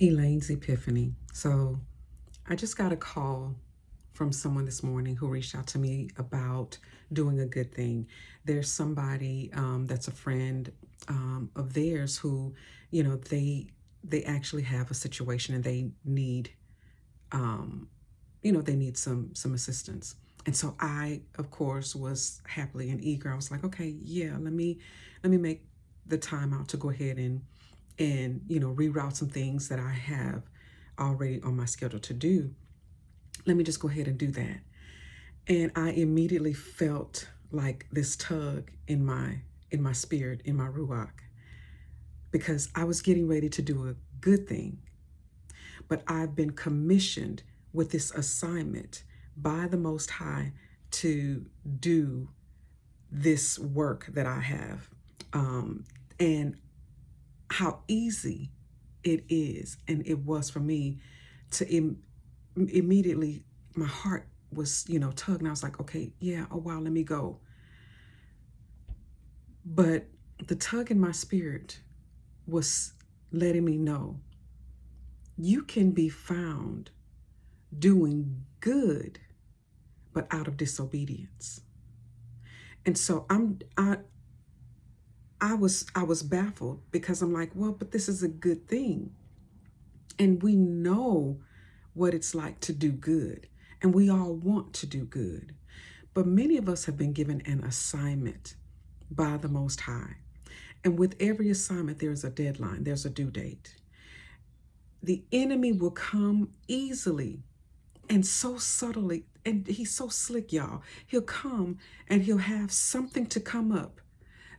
Elaine's Epiphany. So I just got a call from someone this morning who reached out to me about doing a good thing. There's somebody that's a friend of theirs who, they actually have a situation and they need, um, they need some assistance. And so I, of course, was happily and eager. I was like, okay, yeah, let me make the time out to go ahead and reroute some things that I have already on my schedule to do. Let me just go ahead and do that. And I immediately felt like this tug in my spirit, in my ruach, because I was getting ready to do a good thing, but I've been commissioned with this assignment by the Most High to do this work that I have. And how easy it is, and it was for me to immediately, my heart was, tugged, and I was like, okay, yeah, oh wow, let me go. But the tug in my spirit was letting me know you can be found doing good, but out of disobedience. And so I was baffled because I'm like, well, but this is a good thing. And we know what it's like to do good. And we all want to do good. But many of us have been given an assignment by the Most High. And with every assignment, there's a deadline, there's a due date. The enemy will come easily and so subtly, and he's so slick, y'all. He'll come and he'll have something to come up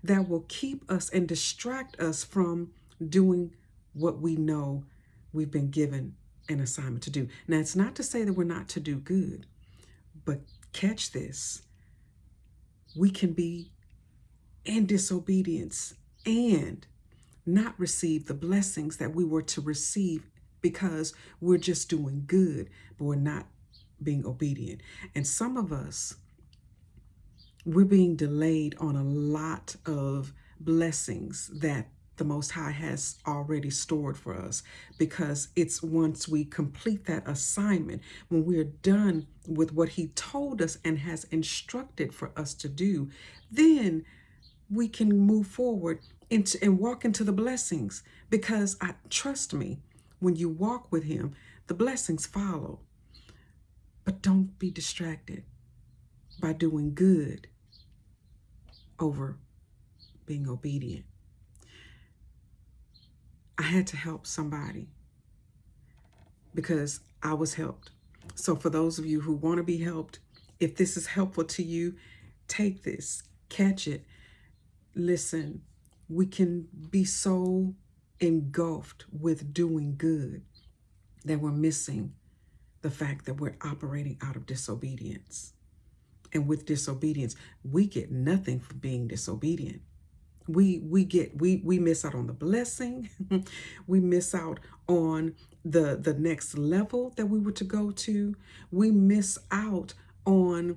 that will keep us and distract us from doing what we know we've been given an assignment to do. Now, it's not to say that we're not to do good, but catch this. We can be in disobedience and not receive the blessings that we were to receive because we're just doing good, but we're not being obedient. And some of us, we're being delayed on a lot of blessings that the Most High has already stored for us, because it's once we complete that assignment, when we're done with what He told us and has instructed for us to do, then we can move forward into and walk into the blessings. Because trust me, when you walk with Him, the blessings follow. But don't be distracted by doing good over being obedient. I had to help somebody because I was helped. So for those of you who want to be helped, if this is helpful to you, take this, catch it. Listen, we can be so engulfed with doing good that we're missing the fact that we're operating out of disobedience. And with disobedience, we get nothing for being disobedient. We miss out on the blessing. We miss out on the next level that we were to go to. We miss out on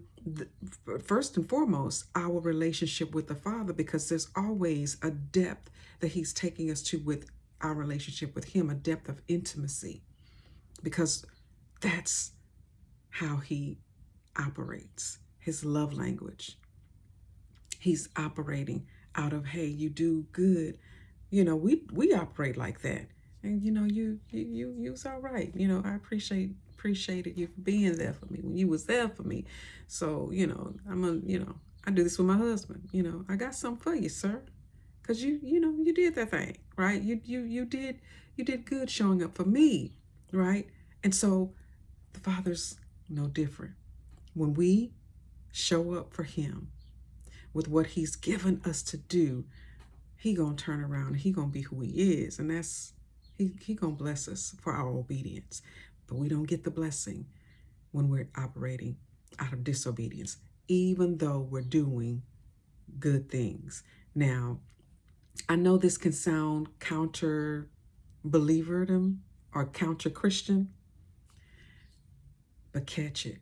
first and foremost our relationship with the Father, because there's always a depth that He's taking us to with our relationship with Him, a depth of intimacy, because that's how He operates, His love language. He's operating out of, hey, you do good. We operate like that. And you was all right. I appreciated you for being there for me when you was there for me. So, I do this with my husband. I got something for you, sir. Cause you did that thing, right? You did good showing up for me, right? And so the Father's no different. When we show up for Him with what He's given us to do, He gonna turn around and He gonna be who He is, and that's He gonna bless us for our obedience. But we don't get the blessing when we're operating out of disobedience, even though we're doing good things. Now, I know this can sound counter believerdom or counter Christian, but catch it.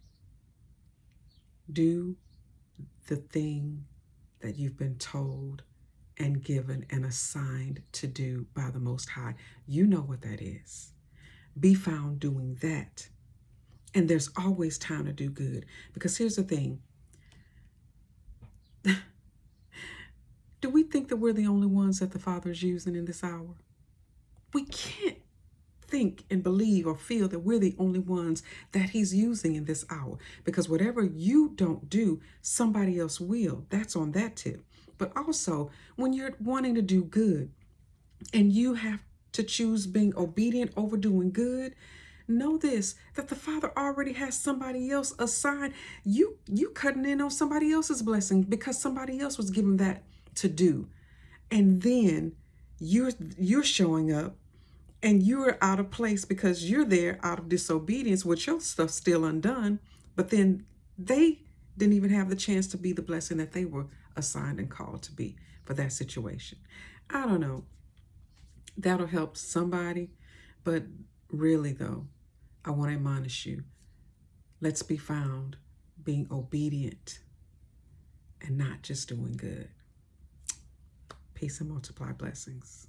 Do the thing that you've been told and given and assigned to do by the Most High. You know what that is. be found doing that. And there's always time to do good. Because here's the thing. Do we think that we're the only ones that the Father is using in this hour? We can't think and believe or feel that we're the only ones that he's using in this hour. Because whatever you don't do, somebody else will. That's on that tip. But also, when you're wanting to do good and you have to choose being obedient over doing good, know this, that the Father already has somebody else assigned. You cutting in on somebody else's blessing because somebody else was given that to do. And then you're showing up and you're out of place because you're there out of disobedience with your stuff still undone. But then they didn't even have the chance to be the blessing that they were assigned and called to be for that situation. I don't know. That'll help somebody. But really, though, I want to admonish you. Let's be found being obedient and not just doing good. Peace and multiply blessings.